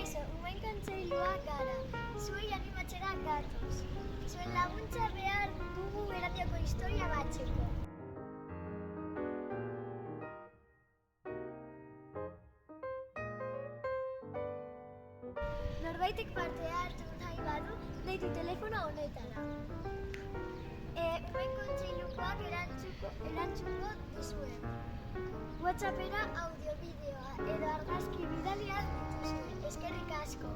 Kaixo, umeen kontseiluak gara. Zuei animatzera gatoz. Zuen laguntza behar dugu eradioko historia batzeko. Norbaitek parte hartu nahi badu, deitu telefono honetara. Umeen kontseilukoak erantzungo dizue. WhatsAppera audio-bideoa edo argazki bidali ahal dituzue. Eskerrik asko.